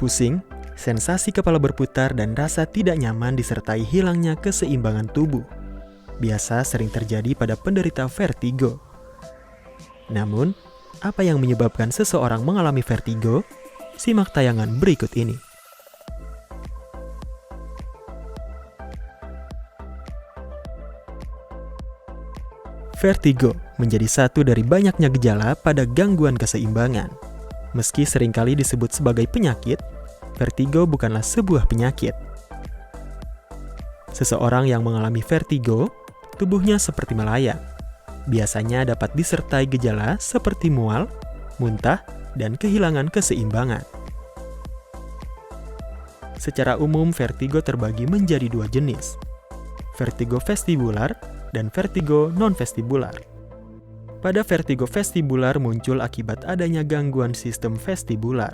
Pusing, sensasi kepala berputar dan rasa tidak nyaman disertai hilangnya keseimbangan tubuh. Biasa sering terjadi pada penderita vertigo. Namun, apa yang menyebabkan seseorang mengalami vertigo? Simak tayangan berikut ini. Vertigo menjadi satu dari banyaknya gejala pada gangguan keseimbangan. Meski seringkali disebut sebagai penyakit, vertigo bukanlah sebuah penyakit. Seseorang yang mengalami vertigo, tubuhnya seperti melayang. Biasanya dapat disertai gejala seperti mual, muntah, dan kehilangan keseimbangan. Secara umum, vertigo terbagi menjadi dua jenis, vertigo vestibular dan vertigo non-vestibular. Pada vertigo vestibular muncul akibat adanya gangguan sistem vestibular,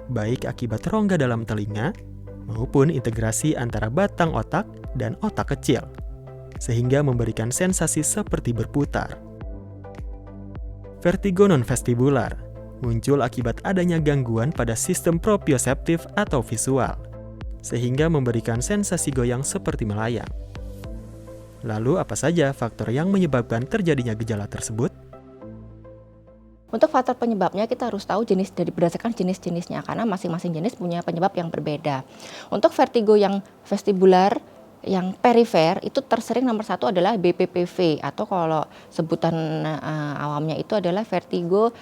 baik akibat rongga dalam telinga maupun integrasi antara batang otak dan otak kecil, sehingga memberikan sensasi seperti berputar. Vertigo non-vestibular muncul akibat adanya gangguan pada sistem proprioseptif atau visual, sehingga memberikan sensasi goyang seperti melayang. Lalu apa saja faktor yang menyebabkan terjadinya gejala tersebut? Untuk faktor penyebabnya kita harus tahu berdasarkan jenis-jenisnya karena masing-masing jenis punya penyebab yang berbeda. Untuk vertigo yang vestibular, yang perifer itu tersering nomor satu adalah BPPV atau kalau sebutan awamnya itu adalah vertigo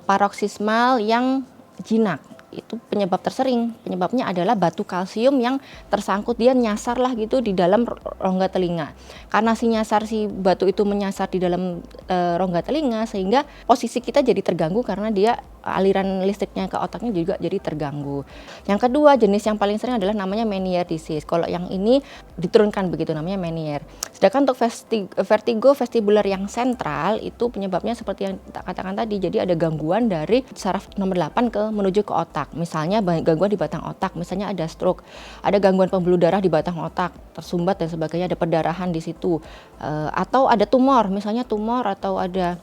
paroksismal yang jinak. Itu penyebab tersering, penyebabnya adalah batu kalsium yang tersangkut, dia nyasar lah gitu di dalam rongga telinga. Karena si batu itu menyasar di dalam rongga telinga sehingga posisi kita jadi terganggu karena dia aliran listriknya ke otaknya juga jadi terganggu. Yang kedua, jenis yang paling sering adalah namanya Meniere disease. Kalau yang ini diturunkan begitu namanya Meniere. Sedangkan untuk vertigo vestibular yang sentral itu penyebabnya seperti yang kita katakan tadi. Jadi ada gangguan dari saraf nomor 8 menuju ke otak. Misalnya gangguan di batang otak, misalnya ada stroke, ada gangguan pembuluh darah di batang otak, tersumbat dan sebagainya, ada perdarahan di situ. Atau ada tumor, misalnya tumor atau ada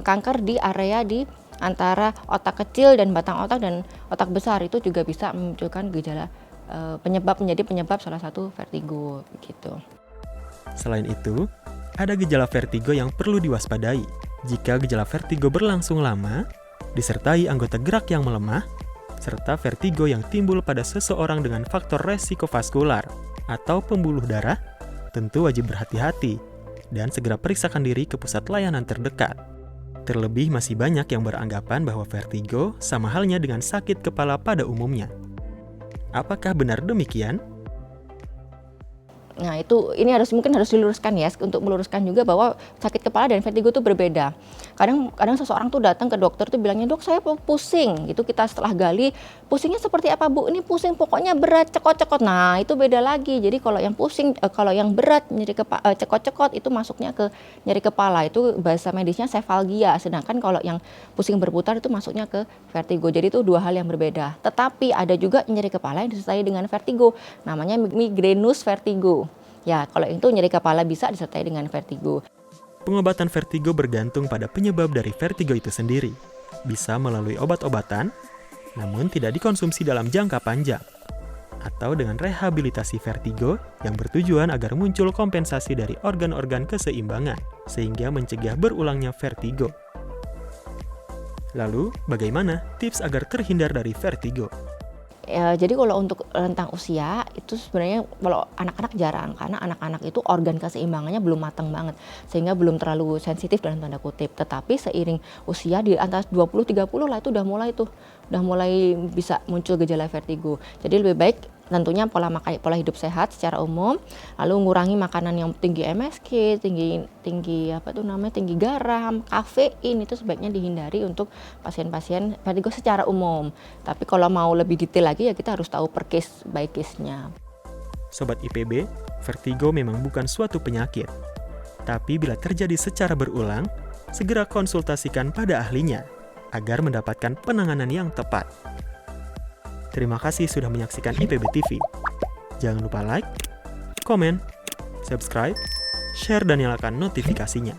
kanker di area di antara otak kecil dan batang otak dan otak besar, itu juga bisa memunculkan gejala menjadi penyebab salah satu vertigo gitu. Selain itu, ada gejala vertigo yang perlu diwaspadai. Jika gejala vertigo berlangsung lama, disertai anggota gerak yang melemah, serta vertigo yang timbul pada seseorang dengan faktor resiko vaskular atau pembuluh darah, tentu wajib berhati-hati dan segera periksakan diri ke pusat layanan terdekat. Terlebih masih banyak yang beranggapan bahwa vertigo sama halnya dengan sakit kepala pada umumnya. Apakah benar demikian? Nah ini mungkin harus diluruskan ya, untuk meluruskan juga bahwa sakit kepala dan vertigo itu berbeda. Kadang seseorang tuh datang ke dokter tuh bilangnya, dok saya pusing, gitu kita setelah gali, pusingnya seperti apa bu? Ini pusing pokoknya berat, cekot-cekot. Nah itu beda lagi. Jadi kalau yang pusing, kalau yang berat nyeri cekot-cekot itu masuknya ke nyeri kepala, itu bahasa medisnya sefalgia. Sedangkan kalau yang pusing berputar itu masuknya ke vertigo. Jadi itu dua hal yang berbeda. Tetapi ada juga nyeri kepala yang disertai dengan vertigo, namanya migrenus vertigo. Ya, kalau itu nyeri kepala bisa disertai dengan vertigo. Pengobatan vertigo bergantung pada penyebab dari vertigo itu sendiri. Bisa melalui obat-obatan, namun tidak dikonsumsi dalam jangka panjang. Atau dengan rehabilitasi vertigo yang bertujuan agar muncul kompensasi dari organ-organ keseimbangan, sehingga mencegah berulangnya vertigo. Lalu, bagaimana tips agar terhindar dari vertigo? Jadi kalau untuk rentang usia itu sebenarnya kalau anak-anak jarang, karena anak-anak itu organ keseimbangannya belum matang banget sehingga belum terlalu sensitif dalam tanda kutip. Tetapi seiring usia di atas 20-30 lah itu udah mulai bisa muncul gejala vertigo. Jadi lebih baik tentunya pola hidup sehat secara umum, lalu mengurangi makanan yang tinggi MSG, tinggi garam, kafein, itu sebaiknya dihindari untuk pasien-pasien vertigo secara umum. Tapi kalau mau lebih detail lagi ya kita harus tahu per case by case-nya. Sobat IPB, vertigo memang bukan suatu penyakit. Tapi bila terjadi secara berulang, segera konsultasikan pada ahlinya agar mendapatkan penanganan yang tepat. Terima kasih sudah menyaksikan IPB TV. Jangan lupa like, komen, subscribe, share, dan nyalakan notifikasinya.